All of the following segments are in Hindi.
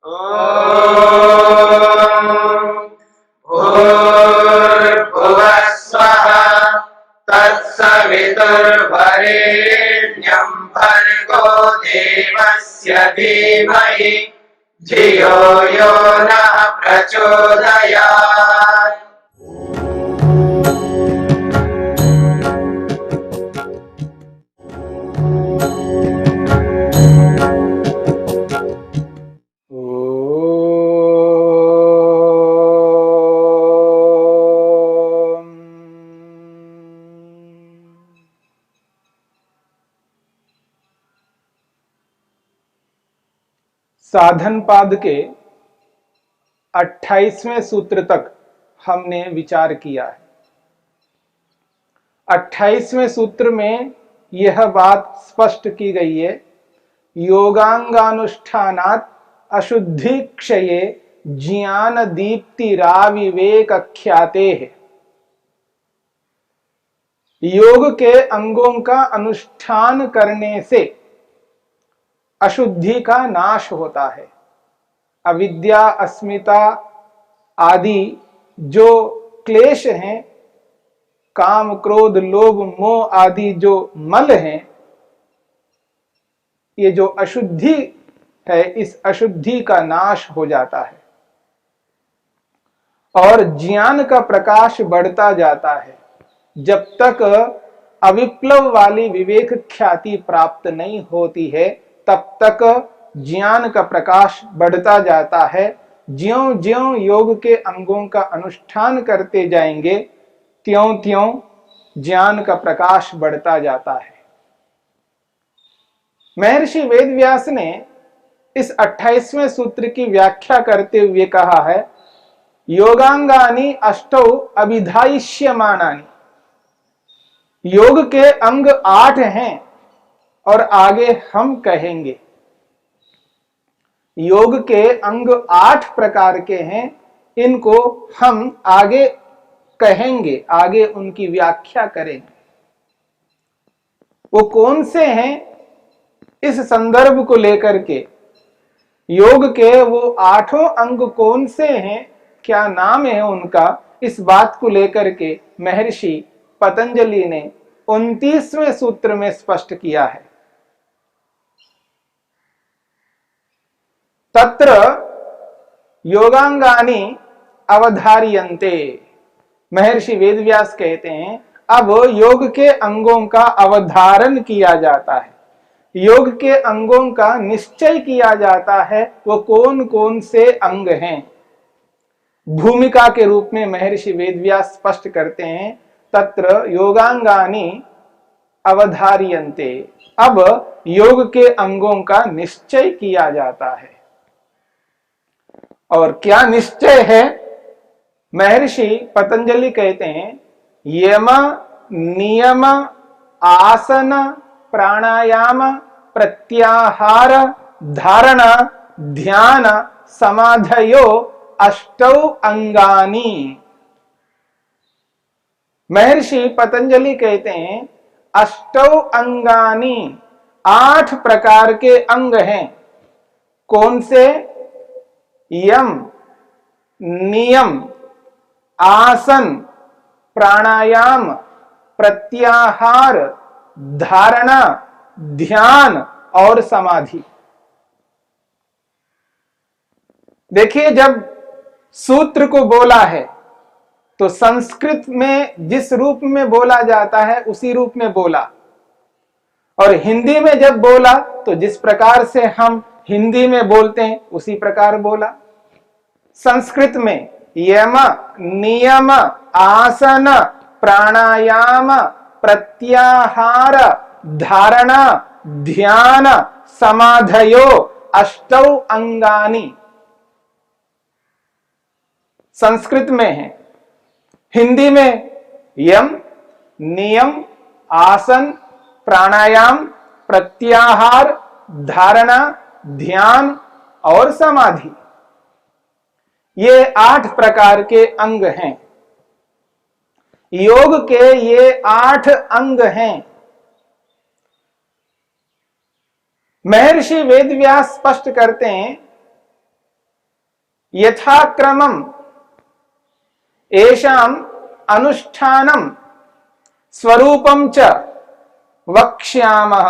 भूर्भुवः स्वः तत्सवितुर्वरेण्यं भर्गो देवस्य धीमहि धियो यो नः प्रचोदयात्। साधन पाद के 28वें सूत्र तक हमने विचार किया है। 28वें सूत्र में यह बात स्पष्ट की गई है, योगांगानुष्ठानात् अशुद्धि क्षये ज्ञान दीप्तिराविवेक ख्याते है। योग के अंगों का अनुष्ठान करने से अशुद्धि का नाश होता है। अविद्या, अस्मिता आदि जो क्लेश हैं, काम क्रोध लोभ मोह आदि जो मल हैं, ये जो अशुद्धि है, इस अशुद्धि का नाश हो जाता है और ज्ञान का प्रकाश बढ़ता जाता है। जब तक अविप्लव वाली विवेक ख्याति प्राप्त नहीं होती है, तब तक ज्ञान का प्रकाश बढ़ता जाता है। ज्यों ज्यों योग के अंगों का अनुष्ठान करते जाएंगे, त्यों त्यों ज्ञान का प्रकाश बढ़ता जाता है। महर्षि वेदव्यास ने इस 28वें सूत्र की व्याख्या करते हुए कहा है, योगांगानि अष्टौ अभिधायिष्यमानानि। योग के अंग 8 हैं और आगे हम कहेंगे। योग के अंग 8 प्रकार के हैं, इनको हम आगे कहेंगे, आगे उनकी व्याख्या करेंगे। वो कौन से हैं, इस संदर्भ को लेकर के, योग के वो 8 अंग कौन से हैं, क्या नाम है उनका, इस बात को लेकर के महर्षि पतंजलि ने 29वें सूत्र में स्पष्ट किया है। तत्र योगांगानि अवधार्यन्ते। महर्षि वेदव्यास कहते हैं, अब योग के अंगों का अवधारण किया जाता है, योग के अंगों का निश्चय किया जाता है। वो कौन कौन से अंग हैं, भूमिका के रूप में महर्षि वेदव्यास स्पष्ट करते हैं, तत्र योगांगानि अवधार्यन्ते। अब योग के अंगों का निश्चय किया जाता है। और क्या निश्चय है? महर्षि पतंजलि कहते हैं, यम नियम आसन प्राणायाम प्रत्याहार धारण ध्यान समाधयो अष्टौ अंगानि। महर्षि पतंजलि कहते हैं, अष्टौ अंगानि, 8 प्रकार के अंग हैं। कौन से? यम, नियम, आसन, प्राणायाम, प्रत्याहार, धारणा, ध्यान और समाधि। देखिए, जब सूत्र को बोला है तो संस्कृत में जिस रूप में बोला जाता है उसी रूप में बोला, और हिंदी में जब बोला तो जिस प्रकार से हम हिंदी में बोलते हैं उसी प्रकार बोला। संस्कृत में यम नियम आसन प्राणायाम प्रत्याहार धारणा ध्यान समाधयो अष्टौ अंगानि संस्कृत में है। हिंदी में यम नियम आसन प्राणायाम प्रत्याहार धारणा ध्यान और समाधि, ये 8 प्रकार के अंग हैं। योग के ये 8 अंग हैं। महर्षि वेदव्यास स्पष्ट करते हैं, यथाक्रमम् येषाम् अनुष्ठानं स्वरूपं च वक्ष्यामः।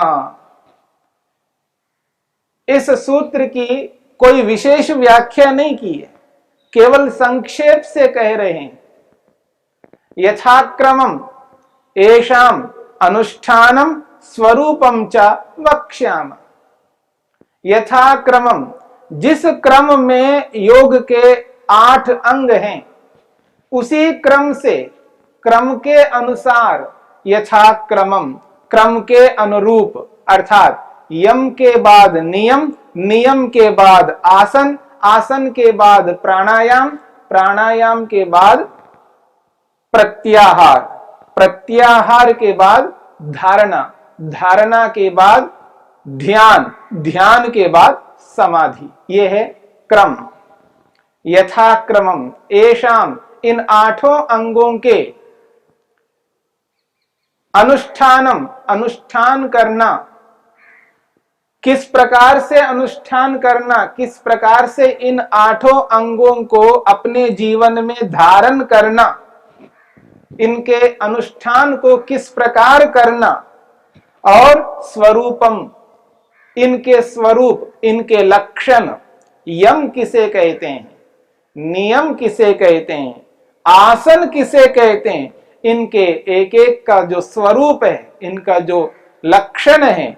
इस सूत्र की कोई विशेष व्याख्या नहीं की है, केवल संक्षेप से कह रहे हैं। यथाक्रमम् येषाम् अनुष्ठानं स्वरूपं च वक्ष्यामः। यथाक्रमम्, जिस क्रम में योग के 8 अंग हैं, उसी क्रम से, क्रम के अनुसार, यथाक्रमम्, क्रम के अनुरूप, अर्थात यम के बाद नियम, नियम के बाद आसन, आसन के बाद प्राणायाम, प्राणायाम के बाद प्रत्याहार, प्रत्याहार के बाद धारणा, धारणा के बाद ध्यान, ध्यान के बाद समाधि। यह है क्रम। यथाक्रमम् येषाम्, इन 8 अंगों के अनुष्ठानम, अनुष्ठान करना, किस प्रकार से अनुष्ठान करना, किस प्रकार से इन 8 अंगों को अपने जीवन में धारण करना, इनके अनुष्ठान को किस प्रकार करना, और स्वरूपम, इनके स्वरूप, इनके लक्षण, यम किसे कहते हैं, नियम किसे कहते हैं, आसन किसे कहते हैं, इनके एक एक का जो स्वरूप है, इनका जो लक्षण है,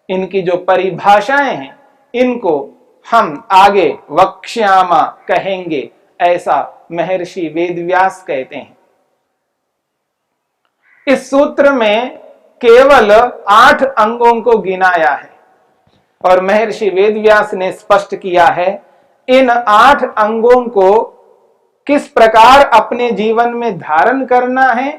इनकी जो परिभाषाएं हैं, इनको हम आगे वक्ष्यामा कहेंगे, ऐसा महर्षि वेदव्यास कहते हैं। इस सूत्र में केवल 8 अंगों को गिनाया है और महर्षि वेदव्यास ने स्पष्ट किया है इन 8 अंगों को किस प्रकार अपने जीवन में धारण करना है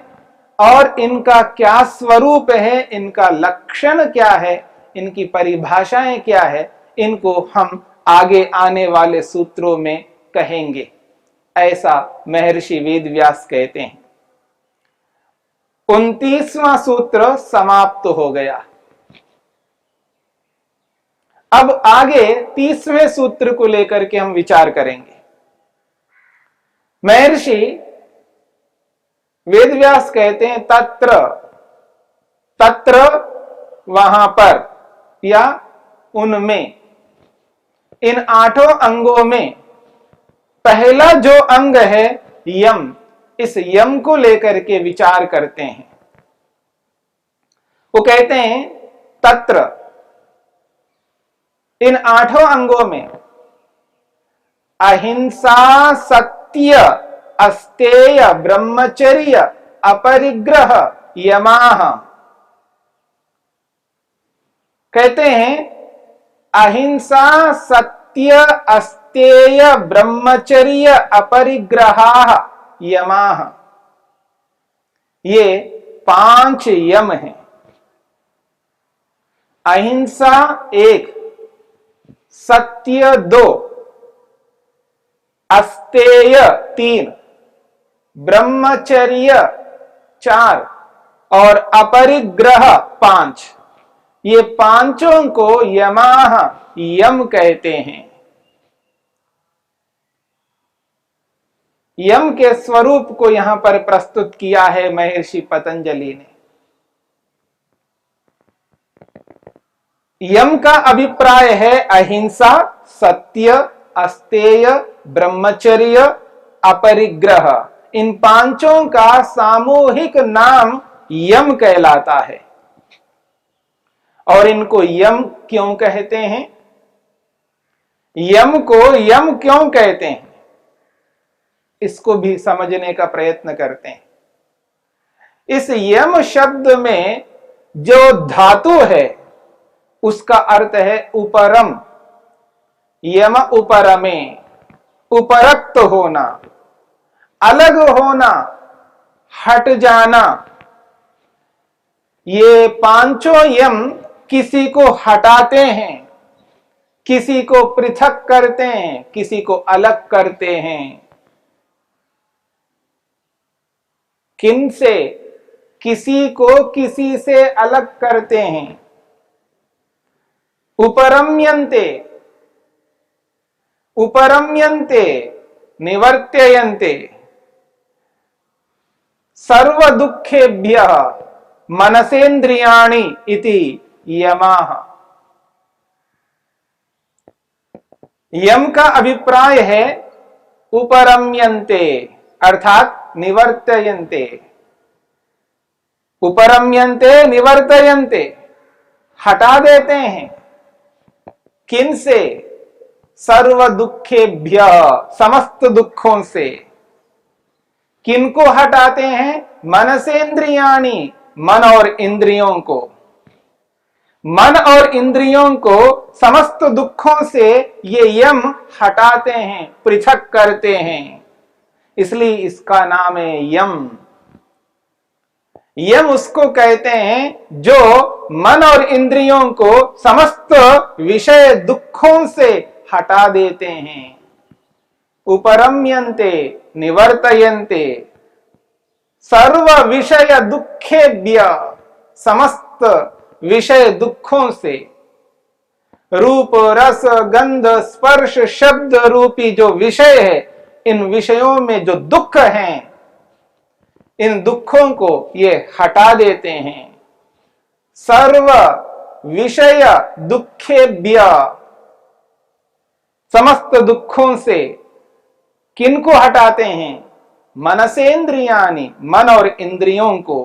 और इनका क्या स्वरूप है, इनका लक्षण क्या है, इनकी परिभाषाएं क्या है, इनको हम आगे आने वाले सूत्रों में कहेंगे, ऐसा महर्षि वेदव्यास कहते हैं। 29वां सूत्र समाप्त हो गया। अब आगे 30वें सूत्र को लेकर के हम विचार करेंगे। महर्षि वेदव्यास कहते हैं तत्र, तत्र वहां पर या उनमें, इन 8 अंगों में पहला जो अंग है यम, इस यम को लेकर के विचार करते हैं। वो कहते हैं तत्र, इन 8 अंगों में अहिंसा, सत्य, अस्तेय, ब्रह्मचर्य, अपरिग्रह, यमाह। कहते हैं अहिंसा, सत्य, अस्तेय, ब्रह्मचर्य, अपरिग्रह, यमाह, ये 5 यम हैं। अहिंसा 1, सत्य 2, अस्तेय 3, ब्रह्मचर्य 4 और अपरिग्रह 5। ये 5 को यमाह, यम कहते हैं। यम के स्वरूप को यहां पर प्रस्तुत किया है महर्षि पतंजलि ने। यम का अभिप्राय है अहिंसा, सत्य, अस्तेय, ब्रह्मचर्य, अपरिग्रह। इन 5 का सामूहिक नाम यम कहलाता है। और इनको यम क्यों कहते हैं? यम को यम क्यों कहते हैं, इसको भी समझने का प्रयत्न करते हैं। इस यम शब्द में जो धातु है उसका अर्थ है उपरम। यम उपरमे, उपरक्त होना, अलग होना, हट जाना। ये 5 यम किसी को हटाते हैं, किसी को पृथक करते हैं, किसी को अलग करते हैं। किन से? किसी को किसी से अलग करते हैं। उपरम्यन्ते, उपरम्यन्ते निवर्त्ययन्ते सर्व दुखेभ्यः मनसेन्द्रियाणि इति यमाः। यम का अभिप्राय है उपरम्यन्ते अर्थात निवर्तयन्ते। उपरम्यन्ते निवर्तयन्ते हटा देते हैं। किन से? सर्व दुखेभ्य समस्त दुखों से। किनको हटाते हैं? मनसेन्द्रियाणि मन और इंद्रियों को। मन और इंद्रियों को समस्त दुखों से ये यम हटाते हैं, पृथक करते हैं, इसलिए इसका नाम है यम। यम उसको कहते हैं जो मन और इंद्रियों को समस्त विषय दुखों से हटा देते हैं। उपरम्यन्ते निवर्तयन्ते सर्व विषय दुखेभ्य समस्त विषय दुखों से। रूप रस गंध स्पर्श शब्द रूपी जो विषय है, इन विषयों में जो दुख हैं, इन दुखों को ये हटा देते हैं। सर्व विषय दुखेभ्य समस्त दुखों से। किनको हटाते हैं? मनसेन्द्रियाणि मन और इंद्रियों को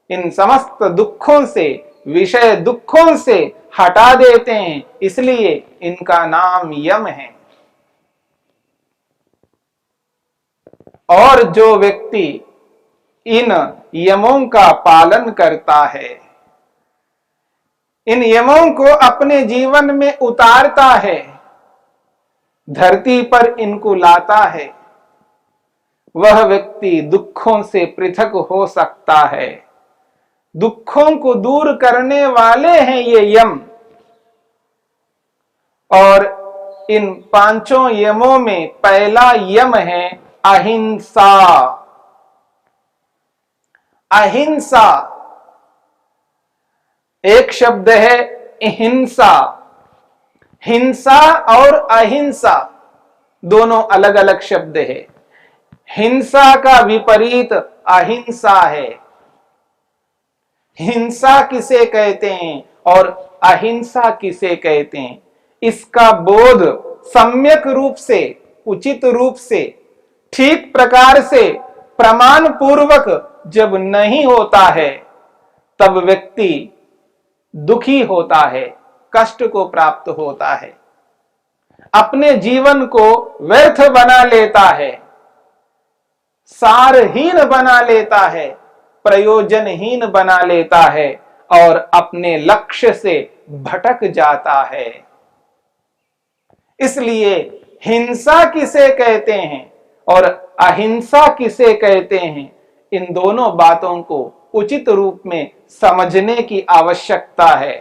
इन समस्त दुखों से, विषय दुखों से हटा देते हैं, इसलिए इनका नाम यम है। और जो व्यक्ति इन यमों का पालन करता है, इन यमों को अपने जीवन में उतारता है, धरती पर इनको लाता है, वह व्यक्ति दुखों से पृथक हो सकता है। दुखों को दूर करने वाले हैं ये यम। और इन पांचों यमों में पहला यम है अहिंसा। अहिंसा एक शब्द है हिंसा। हिंसा और अहिंसा दोनों अलग अलग शब्द है। हिंसा का विपरीत अहिंसा है। हिंसा किसे कहते हैं और अहिंसा किसे कहते हैं, इसका बोध सम्यक रूप से, उचित रूप से, ठीक प्रकार से, प्रमाण पूर्वक जब नहीं होता है, तब व्यक्ति दुखी होता है, कष्ट को प्राप्त होता है, अपने जीवन को व्यर्थ बना लेता है, सारहीन बना लेता है, प्रयोजनहीन बना लेता है और अपने लक्ष्य से भटक जाता है। इसलिए हिंसा किसे कहते हैं और अहिंसा किसे कहते हैं, इन दोनों बातों को उचित रूप में समझने की आवश्यकता है।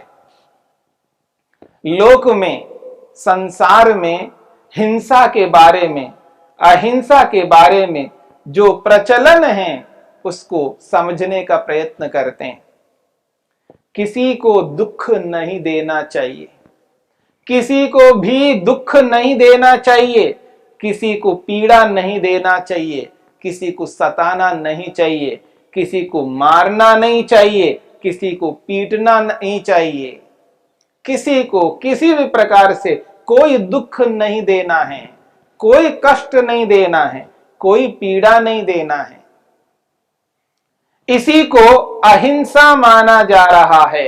लोक में, संसार में हिंसा के बारे में, अहिंसा के बारे में जो प्रचलन है, उसको समझने का प्रयत्न करते हैं। किसी को दुख नहीं देना चाहिए, किसी को भी दुख नहीं देना चाहिए, किसी को पीड़ा नहीं देना चाहिए, किसी को सताना नहीं चाहिए, किसी को मारना नहीं चाहिए, किसी को पीटना नहीं चाहिए, किसी को किसी भी प्रकार से कोई दुख नहीं देना है, कोई कष्ट नहीं देना है, कोई पीड़ा नहीं देना है। इसी को अहिंसा माना जा रहा है।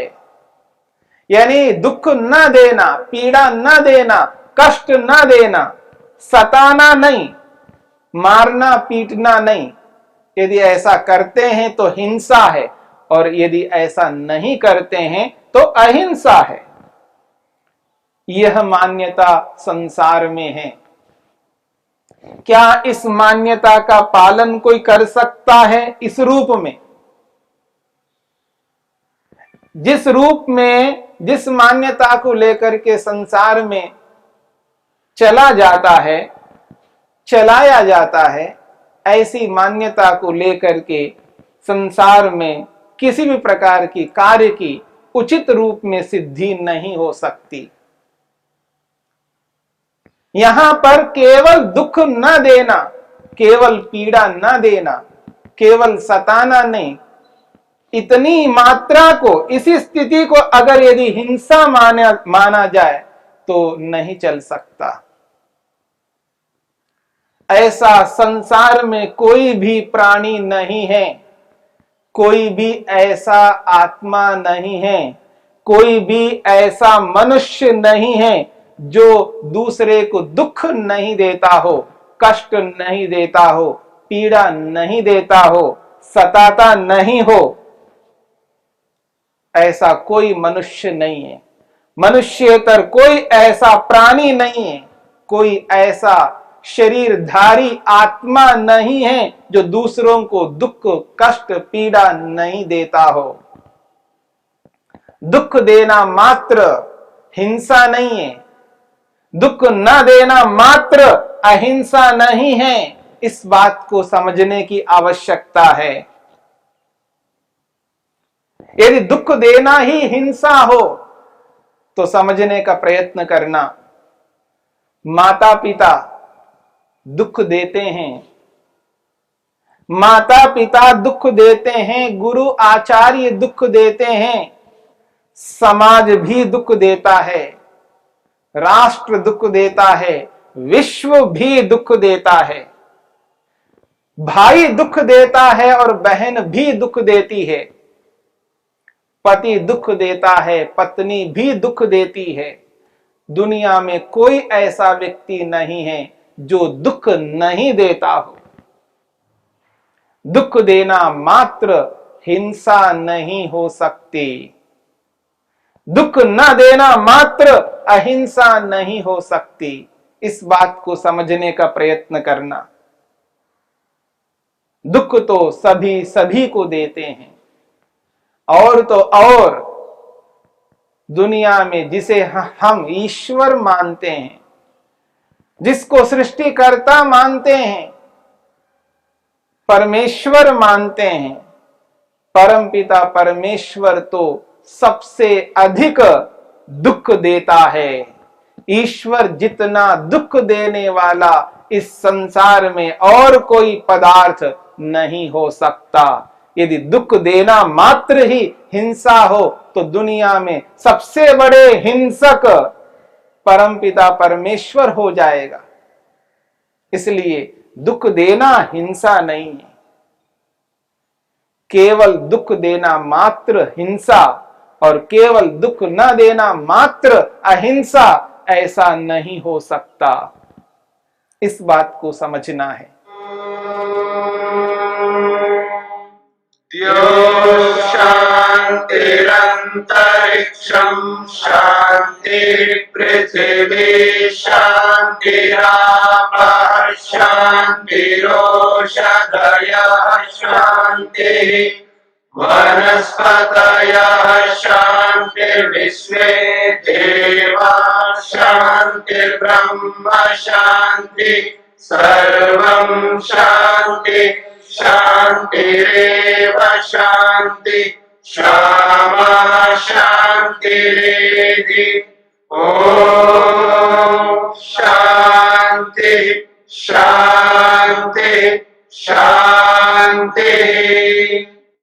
यानी दुख न देना, पीड़ा न देना, कष्ट न देना, सताना नहीं, मारना पीटना नहीं। यदि ऐसा करते हैं तो हिंसा है और यदि ऐसा नहीं करते हैं तो अहिंसा है। यह मान्यता संसार में है। क्या इस मान्यता का पालन कोई कर सकता है? इस रूप में, जिस रूप में, जिस मान्यता को लेकर के संसार में चला जाता है, चलाया जाता है, ऐसी मान्यता को लेकर के संसार में किसी भी प्रकार की कार्य की उचित रूप में सिद्धि नहीं हो सकती। यहां पर केवल दुख न देना, केवल पीड़ा न देना, केवल सताना नहीं, इतनी मात्रा को, इसी स्थिति को अगर यदि हिंसा माना जाए तो नहीं चल सकता। ऐसा संसार में कोई भी प्राणी नहीं है, कोई भी ऐसा आत्मा नहीं है, कोई भी ऐसा मनुष्य नहीं है जो दूसरे को दुख नहीं देता हो, कष्ट नहीं देता हो, पीड़ा नहीं देता हो, सताता नहीं हो। ऐसा कोई मनुष्य नहीं है, मनुष्यतर कोई ऐसा प्राणी नहीं है, कोई ऐसा शरीरधारी आत्मा नहीं है जो दूसरों को दुख, कष्ट, पीड़ा नहीं देता हो। दुख देना मात्र हिंसा नहीं है, दुख न देना मात्र अहिंसा नहीं है। इस बात को समझने की आवश्यकता है। यदि दुख देना ही हिंसा हो तो समझने का प्रयत्न करना। माता पिता दुख देते हैं, माता पिता दुख देते हैं, गुरु आचार्य दुख देते हैं, समाज भी दुख देता है, राष्ट्र दुख देता है, विश्व भी दुख देता है, भाई दुख देता है और बहन भी दुख देती है, पति दुख देता है, पत्नी भी दुख देती है। दुनिया में कोई ऐसा व्यक्ति नहीं है जो दुख नहीं देता हो। दुख देना मात्र हिंसा नहीं हो सकती, दुख न देना मात्र अहिंसा नहीं हो सकती। इस बात को समझने का प्रयत्न करना। दुख तो सभी सभी को देते हैं, और तो और दुनिया में जिसे हम ईश्वर मानते हैं, जिसको सृष्टिकर्ता मानते हैं, परमेश्वर मानते हैं, परमपिता परमेश्वर तो सबसे अधिक दुख देता है। ईश्वर जितना दुख देने वाला इस संसार में और कोई पदार्थ नहीं हो सकता। यदि दुख देना मात्र ही हिंसा हो तो दुनिया में सबसे बड़े हिंसक परमपिता परमेश्वर हो जाएगा। इसलिए दुख देना हिंसा नहीं है, केवल दुख देना मात्र हिंसा और केवल दुख न देना मात्र अहिंसा ऐसा नहीं हो सकता। इस बात को समझना है। शान्तिरन्तरिक्षं शान्ति पृथिवी शान्तिरापः शान्तिरोषधयः शान्तिः वनस्पतयः शान्तिर्विश्वे देवाः शान्तिर्ब्रह्म शान्ति सर्वं शान्ति शान्तिरेव शान्ति क्षमा शान्तिरेधि ॐ शान्ति शान्ति शान्ति।